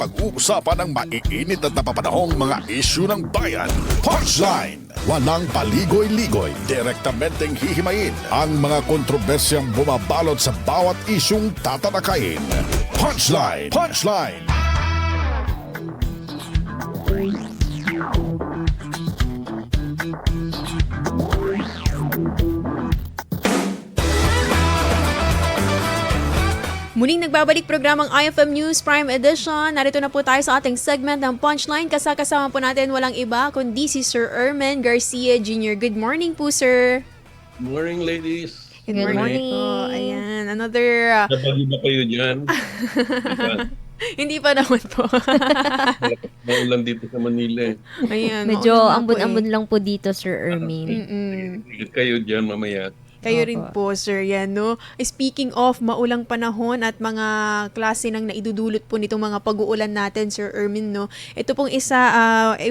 pag-uusapan ang maiinit at napapanahong mga isyu ng bayan. Punchline! Walang paligoy-ligoy, direktamenteng hihimayin ang mga kontrobersyang bumabalot sa bawat isyung tatalakayin. Punchline! Punchline! Muling nagbabalik programang IFM News Prime Edition. Narito na po tayo sa ating segment ng Punchline. Kasama po natin walang iba kundi si Sir Ermen Garcia Jr. Good morning po, sir. Good morning, ladies. Good morning po. Ayan, another... Nabagi ba kayo dyan? Hindi pa naman po. Maulan dito sa Manila. Ayan, Medyo maulan na po ambon-ambon lang po dito, Sir Ermin. Ingat kayo dyan mamaya. Kayo rin po, sir. Yan, no? Speaking of maulang panahon at mga klase ng naidudulot po nitong mga pag-uulan natin, Sir Ermin, no? Ito pong isa,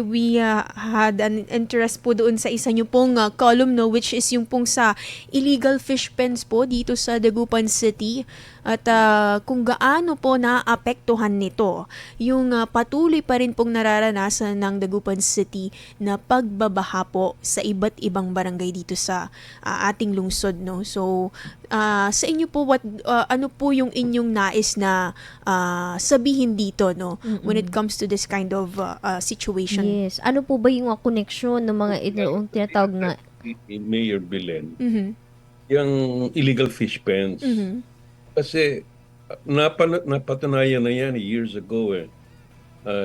we had an interest po doon sa isa nyo pong column, no? Which is yung pong sa illegal fish pens po dito sa Dagupan City. At kung gaano po naapektuhan nito yung patuloy pa rin pong nararanasan ng Dagupan City na pagbabaha po sa iba't ibang barangay dito sa ating lungsod, no? So sa inyo po ano po yung inyong nais na sabihin dito, no? When it comes to this kind of situation. Yes. Ano po ba yung connection ng mga yung tinatawag na... Mayor Belen, Mhm. yung illegal fish pens. Mhm. Kasi napatunayan na yan years ago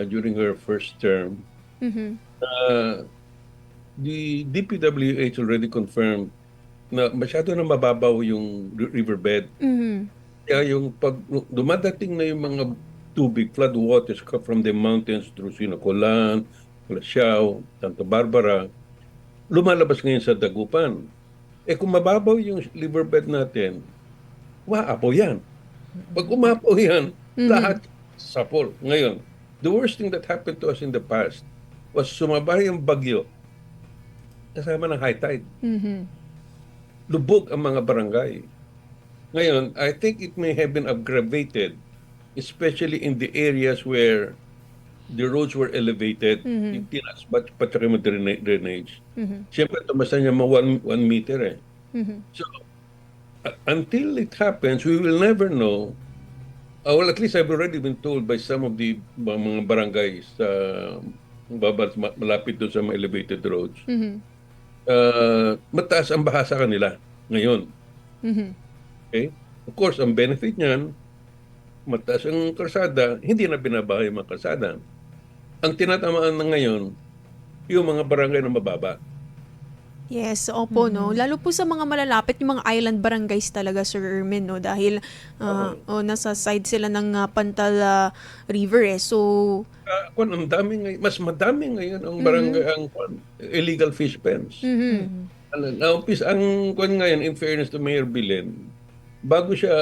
during her first term. Mhm. The DPWH already confirmed na masyado na mababaw yung riverbed. Mhm. Kaya yung pag dumadating na yung mga tubig, flood waters from the mountains through Sinacolan, Lasiao, Santa Barbara, lumalabas ngayon sa Dagupan. Kung mababaw yung riverbed natin, waapaw yan. Pag umapaw yan, lahat sapol. Ngayon, the worst thing that happened to us in the past was sumabay yung bagyo kasama ng high tide. Mhm. Lubog ang mga barangay. Ngayon, I think it may have been aggravated, especially in the areas where the roads were elevated, tinaas pa tsaka yung drainage. Siyempre, tumasan niya mga 1 meter Mhm. So, until it happens, we will never know. Well, at least I've already been told by some of the mga barangays malapit doon sa mga elevated roads. Mhm. Mataas ang baha sa kanila ngayon. Mhm. Okay? Of course, ang benefit niyan, mataas ang kalsada, hindi na binabaha yung mga kalsada. Ang tinatamaan na ngayon, yung mga barangay na mababa. Yes, opo, no. Lalo po sa mga malalapit, yung mga island barangays talaga, Sir Ermin, no. Dahil nasa side sila ng Pantal River, eh. So, Ang dami ngayon, mas madami ngayon ang barangay, ang illegal fish pens. Naumpis ang ngayon, in fairness to Mayor Belen, bago siya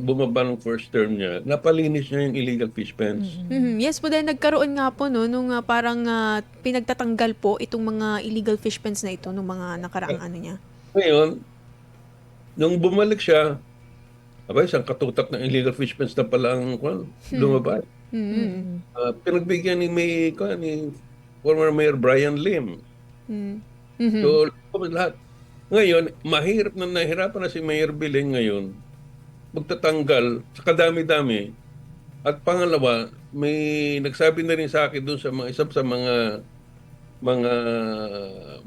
bumaba ng first term niya, napalinis niya yung illegal fish pens. yes po, dahil nagkaroon nga po, no, nung parang pinagtatanggal po itong mga illegal fish pens na ito, nung mga nakaraang ano niya. Ngayon, nung bumalik siya, abay, isang katutak ng illegal fish pens na pala ang lumabas. Pinagbigyan ni former Mayor Brian Lim. So, lahat. Ngayon, mahirap na nahirapan na si Mayor Belen ngayon magtatanggal sa kadami-dami. At pangalawa, may nagsabi na rin sa akin doon sa mga isa sa mga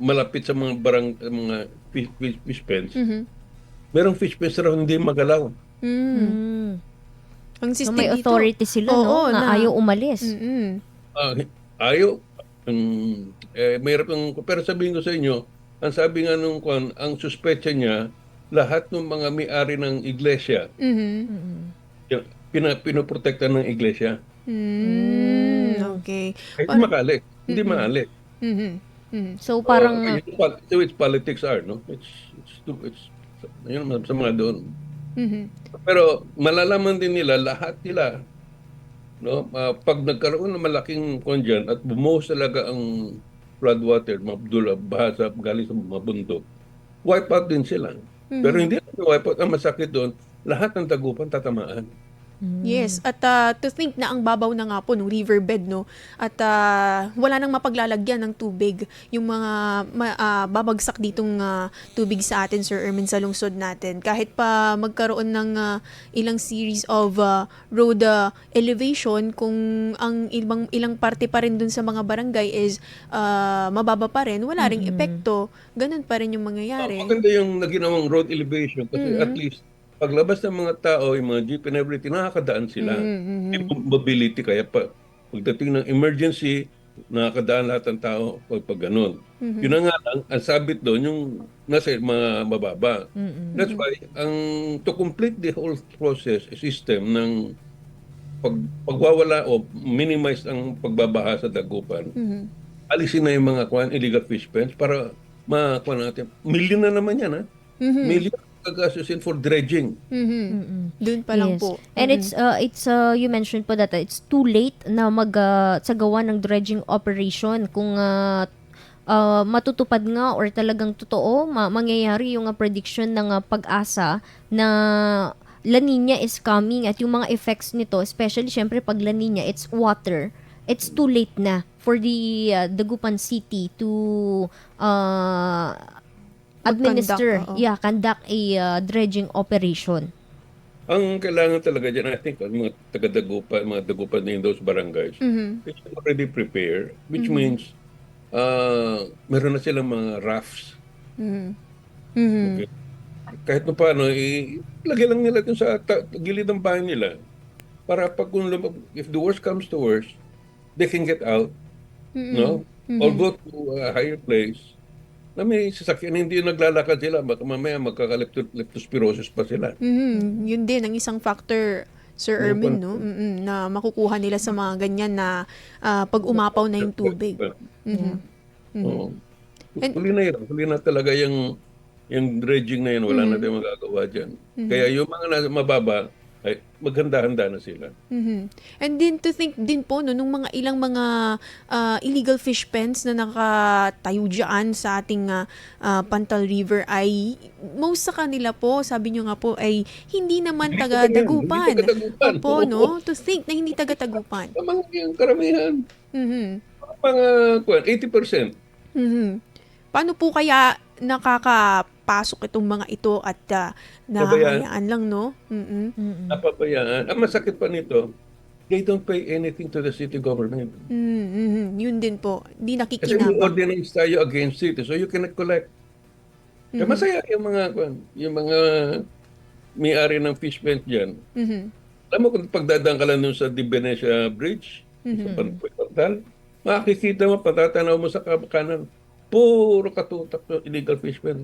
malapit sa mga mga fish pens. Merong fish pens raw hindi magalaw. Ang So system may dito. authority sila, Oo, no? Na ayaw umalis. Ayaw. Mayroon yung, pero sabihin ko sa inyo, ang sabi nga nung ang suspecha niya, lahat ng mga may-ari ng iglesia, pinoprotekta ng iglesia. Okay. Hindi makalik. Hindi maalik. So parang... So it's politics no? It's yun sa mga doon. Pero malalaman din nila, lahat nila, no? Pag nagkaroon ng malaking dyan at bumuhos talaga ang floodwater, baha galing sa mga bundok, wipe out din sila. Pero hindi na wipe out. Ang masakit doon, lahat ng Dagupan tatamaan. Yes, at to think na ang babaw na nga po ng riverbed, no, at wala nang mapaglalagyan ng tubig yung mga babagsak ditong tubig sa atin, Sir Ermin, sa lungsod natin. Kahit pa magkaroon ng ilang series of road elevation, kung ang ilang parte pa rin dun sa mga barangay is mababa pa rin, wala ring epekto, ganun pa rin yung mangyayari. Maganda yung naginawang road elevation kasi at least paglabas ng mga tao, yung mga jeep and everything, nakakadaan sila. May mobility kaya pagdating ng emergency, nakakadaan lahat ng tao pag ganun. Yun na nga lang, ang sabit doon, yung nasa mga mababa. That's why, to complete the whole process, system ng pagwawala o minimize ang pagbabaha sa dagupan, alisin na yung mga illegal fish pens para natin. Million na naman yan, ha? Million gagastusin for dredging. Dun pa lang Yes. po. And it's you mentioned po that it's too late na sagawa ng dredging operation kung matutupad nga or talagang totoo mangyayari yung prediction ng Pag-asa na La Nina is coming at yung mga effects nito, especially syempre pag La Nina, it's water. It's too late na for the Dagupan City to administer, conduct a dredging operation. Ang kailangan talaga dyan, I think, ang mga taga-dagupan, mga dagupan in those barangays, they should already prepare, which means meron na silang mga rafts. Okay. Kahit na paano, lagay lang nila dun sa gilid ng bahay nila para if the worst comes to worst, they can get out, no? Or go to a higher place na may sasakyan, hindi naglalakad sila, baka mamaya magkaka-leptospirosis pa sila. Yun din ang isang factor, Sir Ermin, no? Na makukuha nila sa mga ganyan na pag umapaw na yung tubig. Oo. Huli na talaga yung dredging na yan, wala na tayong magagawa dyan. Kaya yung mga nasa mababa, ay maghanda-handa na sila. And then to think din po, no, nung mga ilang mga illegal fish pens na nakatayo dyan sa ating Pantal River ay most sa kanila po, sabi nyo nga po, ay hindi naman taga-Dagupan. Hindi taga-Dagupan. Opo, no? To think na hindi taga-Dagupan. Tamang yung karamihan. Mga 80%. Paano po kaya nakakapasok itong mga ito at nahahayaan lang, no? Napabayaan. Ang masakit pa nito, they don't pay anything to the city government. Yun din po. Di Kasi may nakikinabang. ordinance tayo against it, so you cannot collect. Kaya masaya yung mga may-ari ng fish plant dyan. Alam mo kung pagdadaan ka lang dun sa Di Venecia Bridge, sa Pantal, makikita mo, patatanaw mo sa kanan, puro katutak ng illegal fish plant.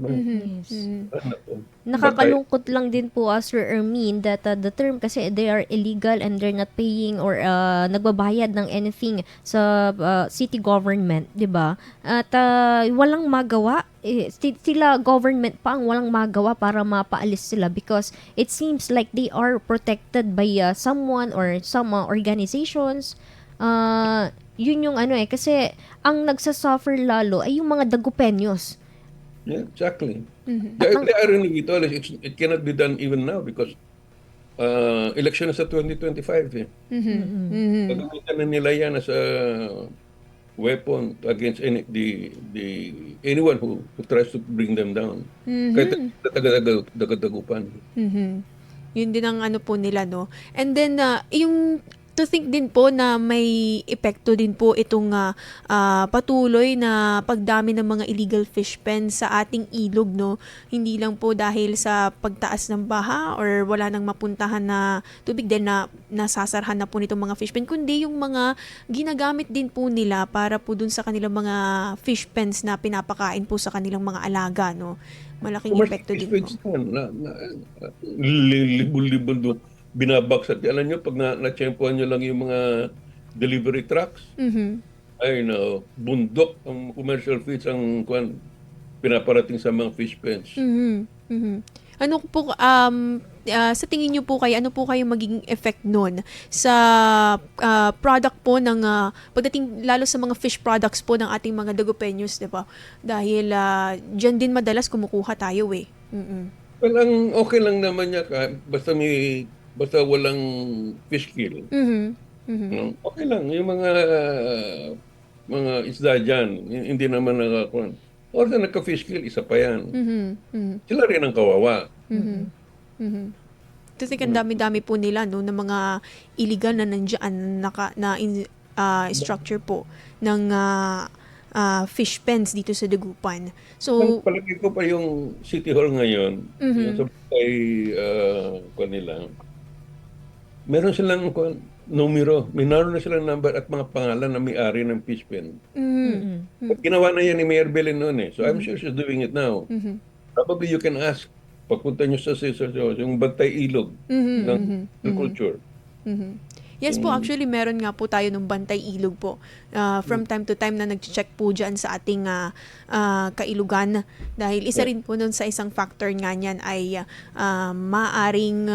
Nakakalungkot lang din po, Sir Ermin, that the term kasi they are illegal and they're not paying or nagbabayad ng anything sa city government, di ba? At walang magawa. Sila government pa ang walang magawa para mapaalis sila because it seems like they are protected by someone or some organizations. Yun yung kasi ang nagsasuffer lalo ay yung mga Dagupeños. Yeah, exactly. The irony with all is it cannot be done even now because election na sa 2025. Gagamitan na nila yan as a weapon against anyone who tries to bring them down. Kahit taga-Dagupan. Yun din ang po nila, no? And then, yung to think din po na may epekto din po itong patuloy na pagdami ng mga illegal fish pens sa ating ilog, no? Hindi lang po dahil sa pagtaas ng baha or wala nang mapuntahan na tubig din na nasasarhan na po nitong mga fish pen, kundi yung mga ginagamit din po nila para po dun sa kanilang mga fish pens na pinapakain po sa kanilang mga alaga, no? Malaking epekto din po. Libon-libon doon. Binabaksak. Alam nyo, pag na-tsempohan nyo lang yung mga delivery trucks, ay no, bundok ang commercial fish ang pinaparating sa mga fish pens. Ano po, sa tingin nyo po kayo, ano po kayo magiging effect nun sa product po ng, pagdating lalo sa mga fish products po ng ating mga Dagupeños, di ba? Dahil dyan din madalas kumukuha tayo eh. Well, ang okay lang naman niya basta may basta walang fish kill. Mhm. Mhm. No? Okay lang. Yung mga isda dyan, hindi naman nakakuan. Or na nagka-fish kill, isa pa yan. Mhm. Mhm. Sila rin ang kawawa. Mhm. Mhm. Kasi ang dami-dami po nila no ng mga illegal na nandiyan structure po ng fish pens dito sa Dagupan. So, Palagi ko pa yung City Hall ngayon, yung sa kay kanila, meron silang numero, naroon na silang number at mga pangalan na may-ari ng fish pen. At ginawa na yan ni Mayor Belen noon eh. So I'm sure she's doing it now. Probably you can ask, pagpunta nyo sa yung Bantay Ilog ng agriculture. yes po, actually meron nga po tayo ng Bantay Ilog po. From time to time na nag-check po dyan sa ating kailugan. Dahil isa rin po nun sa isang factor nga niyan ay maaring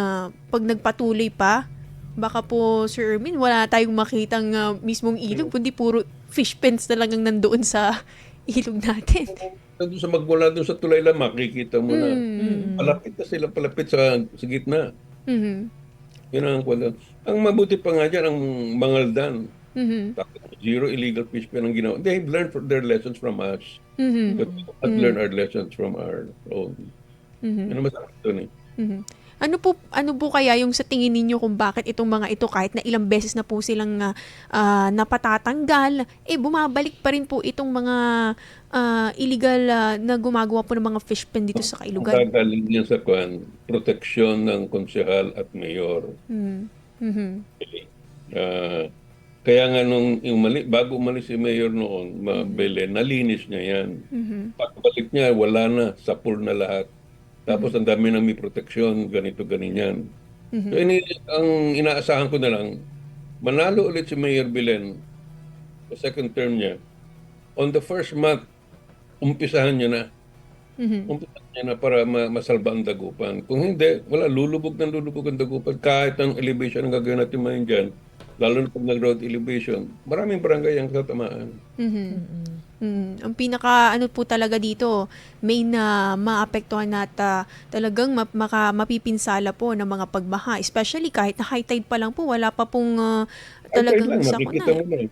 pag nagpatuloy pa, baka po, Sir Ermin, wala tayong makitang mismong ilog, kundi puro fish pens na lang ang nandoon sa ilog natin. Doon sa magmula doon sa tulay lang, makikita mo na. Palapit na sila, palapit sa gitna. Mhm. Yun ang kwento. Ang mabuti pa nga dyan, ang Mangaldan. Mhm. Zero illegal fish pen ang ginawa. They've learned their lessons from us. Mhm. But we have learned our lessons from our own. Yun ang masakit doon eh. Mhm. Ano po kaya yung sa tingin ninyo kung bakit itong mga ito kahit na ilang beses na po silang napatatanggal, bumabalik pa rin po itong mga illegal na gumagawa po ng mga fish pen dito sa Kailugan? Gagaling yan sa proteksyon ng konsehal at mayor. Mhm. Mhm. Ah, kaya nga bago umalis si mayor noon, Belen, nalinis niya yan. Pagbalik niya, wala na, sapul na lahat. Tapos ang dami nang may proteksyon, ganito, ganyan. So ang inaasahan ko na lang, manalo ulit si Mayor Belen sa second term niya. On the first month, umpisahan niya na. Umpisahan niya na para masalba ang Dagupan. Kung hindi, wala, lulubog ang Dagupan. Kahit ang elevation ang gagawin natin ngayon dyan, lalo na pag nag-road elevation, maraming barangay ang tatamaan. Ang pinaka po talaga dito, may na maapektuhan at talagang mapipinsala po ng mga pagbaha, especially kahit na high tide pa lang po, wala pa pong talagang lang, sakuna. makikita mo na eh.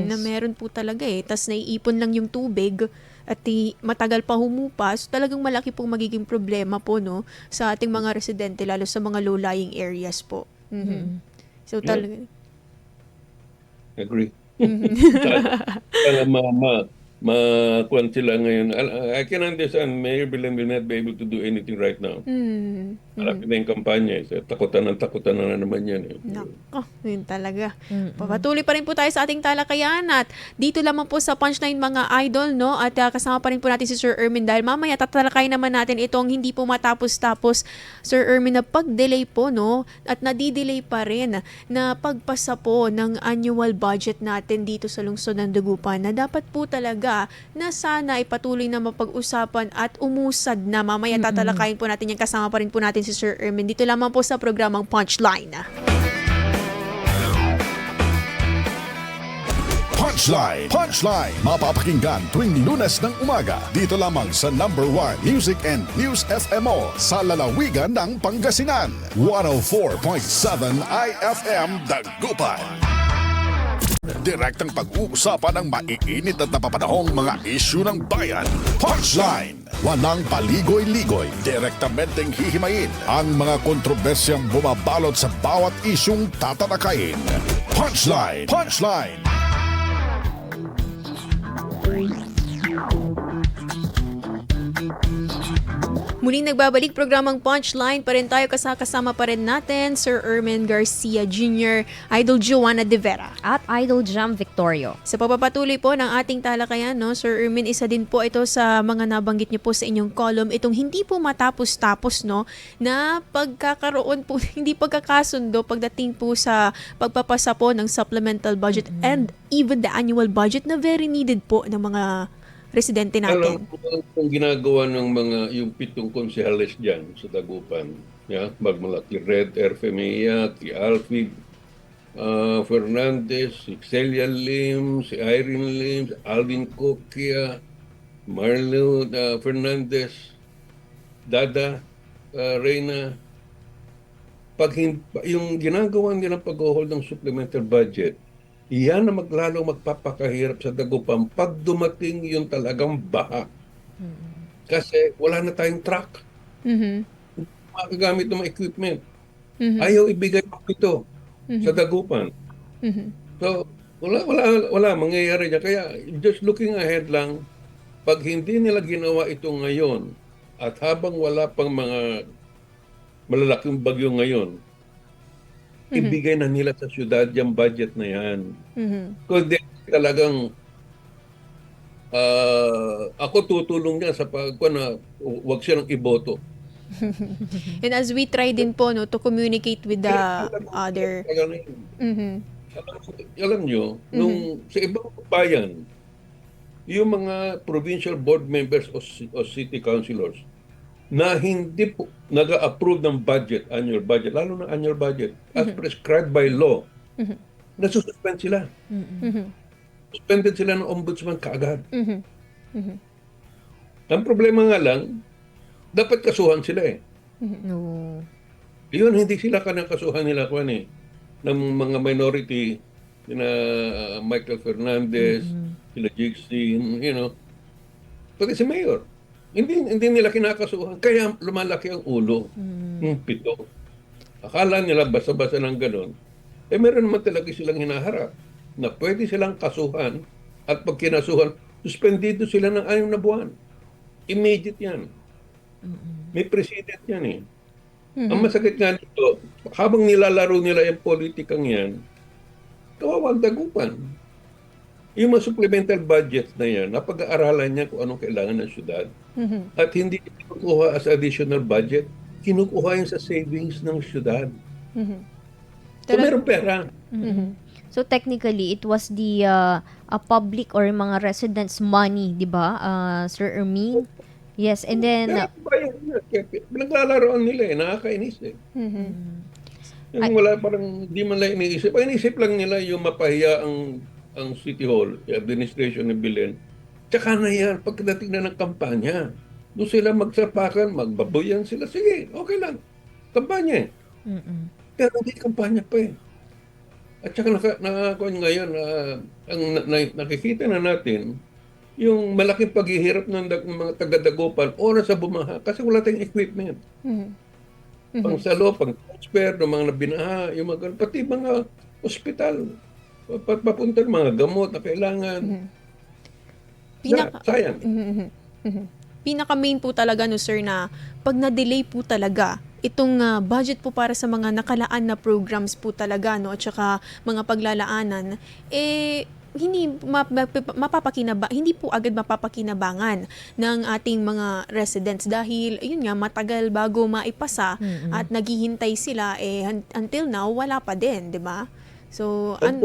Na meron po talaga tas naiipon lang yung tubig at matagal pa humupa, so talagang malaki pong magiging problema po no sa ating mga residente, lalo sa mga low-lying areas po. So talaga. Agree. Sana makuan sila ngayon. I can understand Mayor Belen will not be able to do anything right now. Malapit na yung kampanya. Takutan na naman yan. Nako, yun talaga. Papatuloy pa rin po tayo sa ating talakayan at dito lamang po sa Punchline mga idol, no? At kasama pa rin po natin si Sir Ermin dahil mamaya tatalakay naman natin itong hindi po matapos-tapos, Sir Ermin, na pag-delay po, no? At nadidelay pa rin na pagpasa po ng annual budget natin dito sa lungsod ng Dagupan na dapat po talaga na sana ay patuloy na mapag-usapan at umusad na. Mamaya tatalakayin po natin yan. Kasama pa rin po natin si Sir Ermin. Dito lamang po sa programang Punchline. Punchline! Punchline! Mapapakinggan tuwing Lunes ng umaga. Dito lamang sa number 1 Music and News FMO sa lalawigan ng Pangasinan. 104.7 IFM Dagupan. Direktang pag-uusapan ng maiinit at napapanahong mga isyu ng bayan. Punchline! Walang paligoy-ligoy. Direktamenteng hihimayin ang mga kontrobersyang bumabalot sa bawat isyung tatalakayin. Punchline! Punchline! Muling nagbabalik programang Punchline pa rin tayo, kasama pa rin natin Sir Ermin Garcia Jr., Idol Joanna De Vera. At Idol Jam Victorio. Sa pagpapatuloy po ng ating talakayan, no, Sir Ermin, isa din po ito sa mga nabanggit niyo po sa inyong column, itong hindi po matapos-tapos, no, na pagkakaroon po, hindi pagkakasundo pagdating po sa pagpapasa po ng supplemental budget and even the annual budget na very needed po ng mga residente natin. Alam ko kung ginagawa ng yung 7 konsehales dyan sa Dagupan, magmula kay Red Erfemia, kay Alfie Fernandez, si Celia Lim, si Irene Lim, si Alvin Coquia, Marlo Fernandez, Dada Reyna, yung ginagawa nilang pag-hold ng supplemental budget, iyan na magpapakahirap sa Dagupan pag dumating yung talagang baha. Kasi wala na tayong truck. Mhm. Makagamit ng mga equipment. Mhm. Ayaw ibigay ito sa Dagupan. Mhm. So, wala mangyayari niya. Kaya, just looking ahead lang, pag hindi nila ginawa ito ngayon, at habang wala pang mga malalaking bagyo ngayon, ibigay na nila sa syudad yung budget na yan. Mhm. Kundi talagang, ako tutulong niya sa na wag siyang iboto. And as we try din po no to communicate with the other. Mhm. Alam nyo, nung sa ibang bayan, yung mga provincial board members o city councilors na hindi po nag-approve ng budget, annual budget, lalo na annual budget, as prescribed by law, nasususpend sila. Mhm. Suspended sila ng ombudsman kaagad. Mhm. Mhm. Ang problema nga lang, dapat kasuhan sila eh. No. Yun, hindi sila kasuhan nila ng mga minority, na Michael Fernandez, sila Jigsy, pati si Mayor. Hindi nila kinakasuhan. Kaya lumalaki ang ulo. Pito. Akala nila basta-basta ng ganun. Meron naman talaga silang hinaharap na pwede silang kasuhan at pag kinasuhan, suspendido sila ng 6 na buwan. Immediate yan. May precedent yan eh. Ang masakit nga dito, habang nilalaro nila yung politikang yan, kawawang Dagupan. Yung mga supplemental budget na yan, napag-aaralan niya kung anong kailangan ng syudad. At hindi kinukuha as additional budget, kinukuha yun sa savings ng syudad. So, meron pera. So technically, it was the public or mga residents' money, di ba, Sir Ermine? Yes, and then Pero bayan na, pinaglalaroan nila eh, nakakainis eh. Yung wala parang di man lang iniisip. Ang iniisip lang nila yung mapahiya ang City Hall, yung administration ng Belen. Tsaka na yan, pagdating na ng kampanya, doon sila magsapakan, magbaboyan sila. Sige, okay lang. Kampanya eh. Pero hindi kampanya pa eh. At saka ngayon, nakikita na natin, yung malaking paghihirap ng mga taga-Dagupan, oras sa bumaha, kasi wala tayong equipment. Pang salo, pang transfer, ng mga nabinaha, yung mga, pati mga ospital, papunta ng mga gamot na kailangan. Sayang. Pinaka-main po talaga no sir na pag na-delay po talaga itong budget po para sa mga nakalaan na programs po talaga no at saka mga paglalaanan hindi hindi po agad mapapakinabangan ng ating mga residents dahil ayun nga matagal bago maipasa at naghihintay sila until now wala pa din, 'di ba? So ang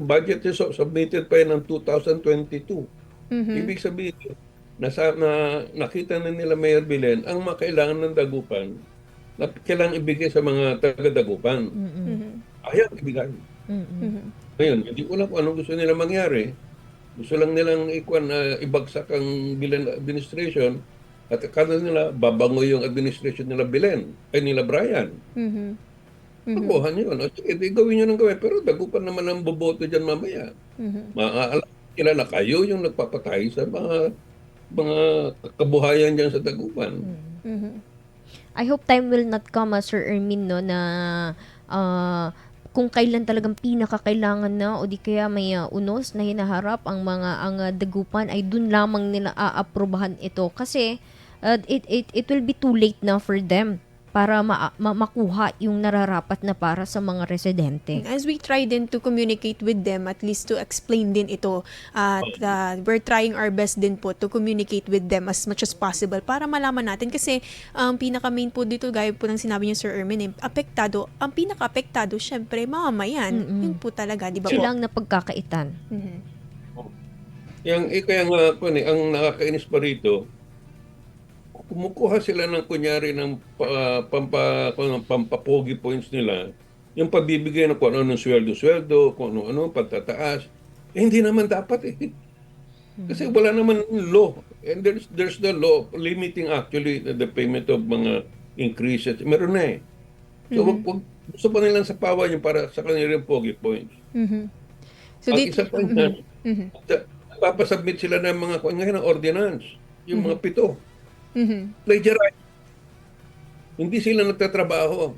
budget submitted pa yan ng 2022. Ibig sabihin nakita na nila Mayor Belen ang makailangan ng Dagupan na kailangan ibigay sa mga taga-Dagupan. Ayaw ibigay. Ngayon, hindi ko lang kung anong gusto nila mangyari. Gusto lang nilang ibagsak ang Belen administration at akala nila babango yung administration nila Belen, nila Brian. Pakuhan yun. O, sige, gawin nyo ng gawin. Pero Dagupan naman ang boboto dyan mamaya. Maaalam nila na kayo yung nagpapatay sa mga kabuhayan dyan sa Dagupan. I hope time will not come, Sir Ermine, no, na kung kailan talagang pinakakailangan na o di kaya may unos na hinaharap ang Dagupan ay dun lamang nila aaprubahan ito kasi it will be too late na for them para makuha yung nararapat na para sa mga residente. As we try din to communicate with them, at least to explain din ito, at we're trying our best din po to communicate with them as much as possible para malaman natin. Kasi pinaka-main po dito, gaya po ng sinabi niyo Sir Ermine, ang pinaka-apektado, syempre, mamamayan. Yun po talaga, di ba po? Silang napagkakaitan. Kaya nga po, ang nakakainis pa rito, kumukuha sila ng kunyari ng pampapogi points nila, yung pabibigay ng kung ano ng sweldo, kung ano, pagtataas. Hindi naman dapat eh. Kasi wala naman law. And there's the law limiting actually the payment of mga increases. Meron na eh. So, gusto pa nilang sapawan yung para sa kanilang pogi points. So, Ang dito, isa pa niyan, papasubmit sila ng mga kung ngayon ng ordinance, yung mga 7. Plagiarize. Hindi sila nagtatrabaho.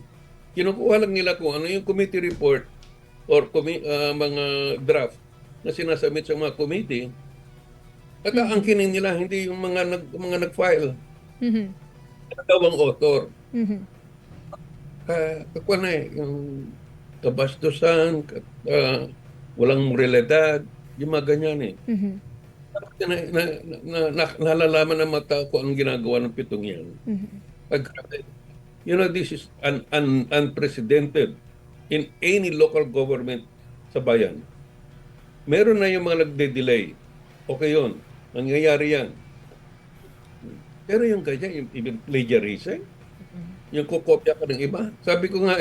Kinukuha lang nila kung ano yung committee report or mga draft na sinasubmit sa mga committee. At aangkinin nila, hindi yung mga nag-file. Daw ang author. Kakuha na yung kabastusan, walang moralidad, yung mga ganyan eh. Nalalaman ng mga tao kung anong ginagawa ng 7 yan. You know, this is unprecedented in any local government sa bayan. Meron na yung mga nagde-delay. Okay yun. Nangyayari yan. Pero yung ganyan, yung plagiarism, yung kukopya ka ng iba. Sabi ko nga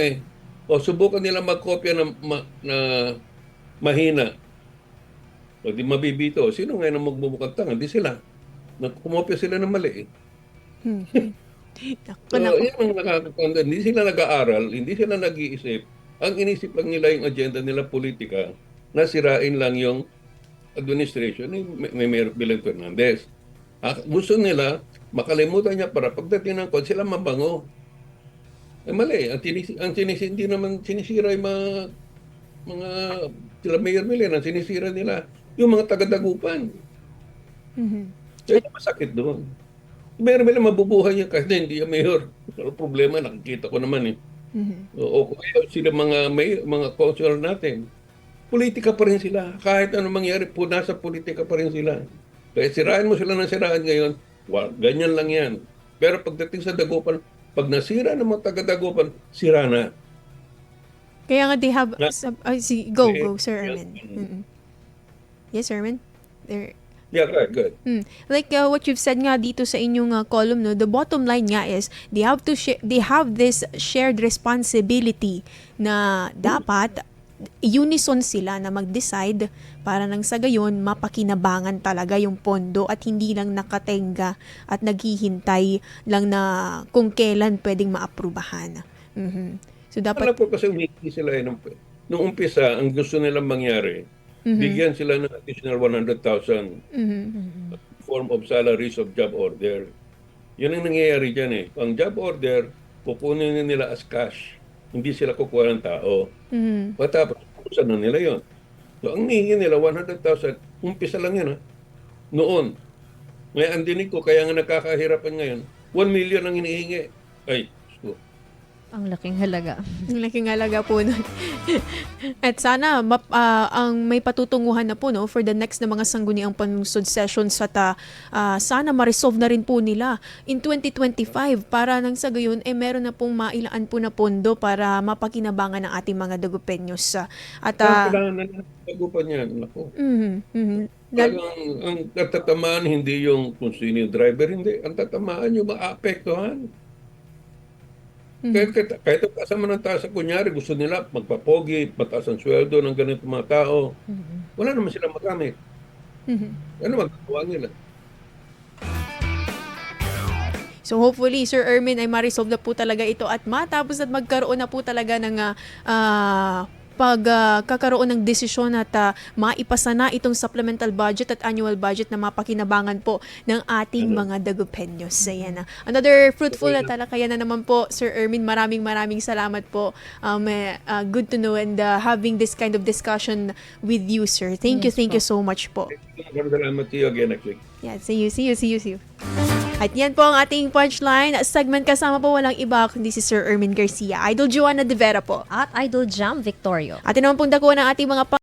subukan nila magkopya na mahina. O di mabibito. Sino ngayon ang magmumukhang tanga? Hindi sila. Kumopya sila ng mali eh. So, yan ang nakakakonda. Hindi sila nag-aaral, hindi sila nag-iisip. Ang inisip lang nila yung agenda nila politika na sirain lang yung administration ni Mayor Bilang Fernandez. Gusto nila, makalimutan niya para pagdating ng kwan, sila mabango. Mali. Hindi naman sinisira yung mga sila Mayor Bilang, ang sinisira nila yung mga taga-dagupan. Kaya masakit doon. Meron nila mabubuhay yan kasi hindi yung mayor. Pero problema, nakikita ko naman eh. O kaya sila mga councilor natin, politika pa rin sila. Kahit anong mangyari, nasa politika pa rin sila. Kaya sirain mo sila ng siraan ngayon, ganyan lang yan. Pero pagdating sa dagupan, pag nasira ng mga taga-dagupan, sira na. kaya nga they have, go, Sir Ermin. Yes, Ermin? There. Yeah, good. Like what you've said nga dito sa inyong column, no, the bottom line nga is they have this shared responsibility na dapat unison sila na mag-decide para nang sa gayon mapakinabangan talaga yung pondo at hindi lang nakatenga at naghihintay lang na kung kailan pwedeng maaprubahan. So dapat Alam ko kasi umiki sila nung umpisa, ang gusto nilang mangyari, bigyan sila ng additional 100,000 form of salaries of job order. Yun ang nangyayari dyan eh. Ang job order, kukunin nila as cash. Hindi sila kukuha ng tao. Matapos, kukusan na nila yun. So, ang nihingi nila, 100,000, umpisa lang yun ha. Noon. Ngayon, ang dinig ko, kaya nga nakakahirapan ngayon, 1 million ang hinihingi. Ay, Ang laking halaga. ang laking halaga po nun. At sana ang may patutunguhan na po no for the next na mga sangguniang panlungsod sessions at sana ma-resolve na rin po nila in 2025 para nang sa gayon meron na pong mailaan po na pondo para mapakinabangan ng ating mga dagupenyos. At kailangan na nagupan yan. Ako. Ang tatamaan hindi yung kung sino yung driver, hindi. Ang tatamaan yung maapektuhan. Kahit ang kasama ng taas, kunyari gusto nila magpapogi, mataas ang sweldo ng ganito mga tao, wala naman silang magamit. Ano magagawa nila? So hopefully, Sir Ermin, ay ma-resolve na po talaga ito at matapos at magkaroon na po talaga ng pagkakaroon ng desisyon at maipasa na itong supplemental budget at annual budget na mapakinabangan po ng ating mga dagupenyos. Ayan. Another fruitful na talakayan na naman po, Sir Ermin. Maraming salamat po. Good to know and having this kind of discussion with you, sir. Thank you so much po. Salamat to you again, actually. Yeah, see you. At yan po ang ating punchline segment, kasama po walang iba kundi si Sir Ermin Garcia. Idol Joanna De Vera po. At Idol Jam Victorio. At naman pong dakuha ng ating mga